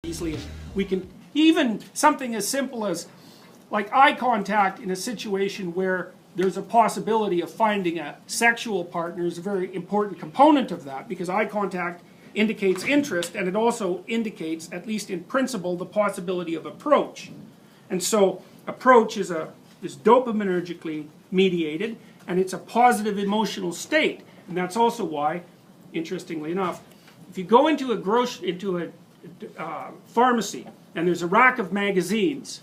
easily. We can, even something as simple as like eye contact in a situation where there's a possibility of finding a sexual partner is a very important component of that, because eye contact indicates interest, and it also indicates, at least in principle, the possibility of approach. And so approach is dopaminergically mediated, and it's a positive emotional state. And that's also why, interestingly enough, if you go into a pharmacy and there's a rack of magazines,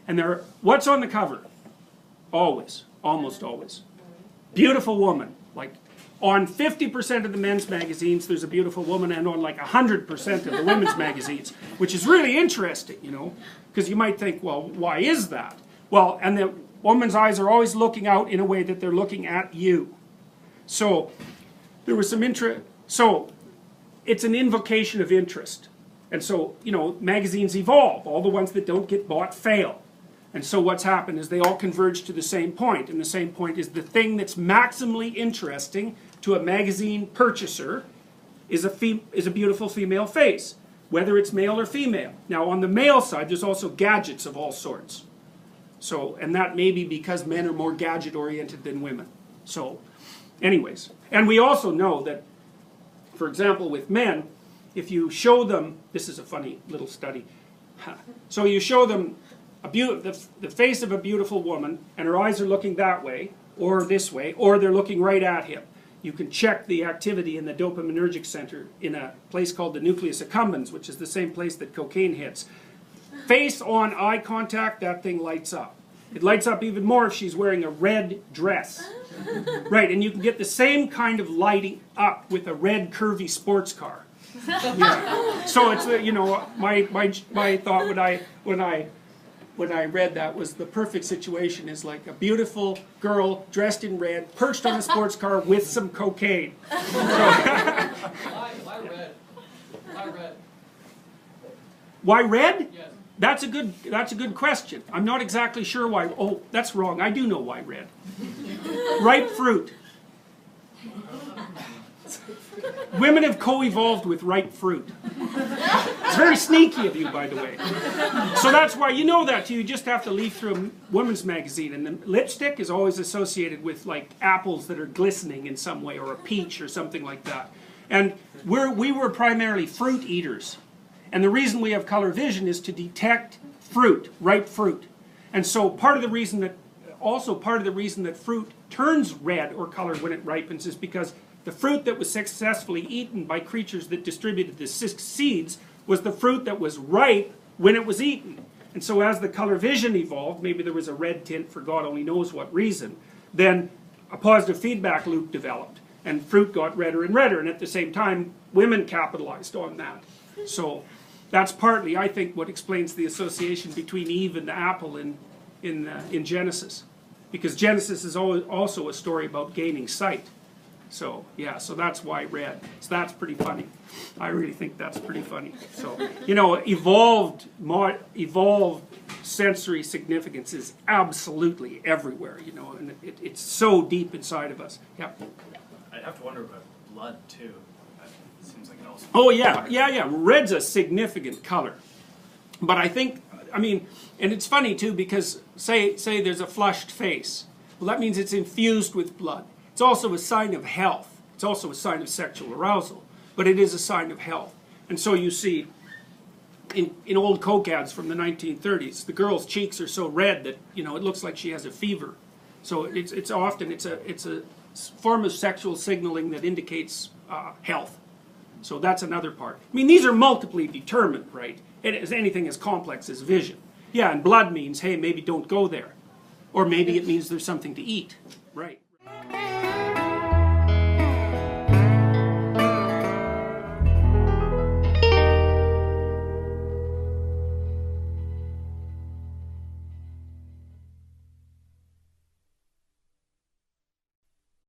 and what's on the cover? Always, almost always, beautiful woman. Like on 50% of the men's magazines there's a beautiful woman, and on like 100% of the women's magazines, which is really interesting, you know, because you might think, well, why is that? Well, and the woman's eyes are always looking out in a way that they're looking at you. So there was some interest. So it's an invocation of interest. And so, you know, magazines evolve. All the ones that don't get bought fail. And so what's happened is they all converge to the same point. And the same point is the thing that's maximally interesting to a magazine purchaser is a beautiful female face, whether it's male or female. Now on the male side, there's also gadgets of all sorts. So, and that may be because men are more gadget oriented than women. So, anyways. And we also know that, for example, with men, if you show them, this is a funny little study. So you show them the face of a beautiful woman, and her eyes are looking that way, or this way, or they're looking right at him. You can check the activity in the dopaminergic center in a place called the nucleus accumbens, which is the same place that cocaine hits. Face on eye contact, that thing lights up. It lights up even more if she's wearing a red dress. Right, and you can get the same kind of lighting up with a red curvy sports car. Yeah. So it's, you know, my thought when I read that was the perfect situation is like a beautiful girl dressed in red, perched on a sports car with some cocaine. Why red? Why red? Why red? Yes. That's a good question. I'm not exactly sure why. Oh, that's wrong. I do know why red. Ripe fruit. Women have co-evolved with ripe fruit. It's very sneaky of you, by the way. So that's why you know that. You just have to leaf through a women's magazine, and the lipstick is always associated with like apples that are glistening in some way, or a peach or something like that. And we were primarily fruit eaters. And the reason we have color vision is to detect fruit, ripe fruit. And so part of the reason that fruit turns red or colored when it ripens is because the fruit that was successfully eaten by creatures that distributed the seeds was the fruit that was ripe when it was eaten. And so as the color vision evolved, maybe there was a red tint for God only knows what reason, then a positive feedback loop developed, and fruit got redder and redder, and at the same time women capitalized on that. So that's partly, I think, what explains the association between Eve and the apple in Genesis. Because Genesis is also a story about gaining sight. So, yeah, so that's why red. So that's pretty funny. I really think that's pretty funny. So, you know, evolved sensory significance is absolutely everywhere, you know, and it's so deep inside of us. Yeah. I'd have to wonder about blood, too. It seems like it also... Oh, yeah. Red's a significant color. But I think, I mean, and it's funny, too, because say there's a flushed face. Well, that means it's infused with blood. It's also a sign of health. It's also a sign of sexual arousal. But it is a sign of health. And so you see, in old Coke ads from the 1930s, the girl's cheeks are so red that, you know, it looks like she has a fever. So it's often a form of sexual signaling that indicates health. So that's another part. I mean, these are multiply determined, right? It is anything as complex as vision. Yeah, and blood means, hey, maybe don't go there. Or maybe it means there's something to eat. Right.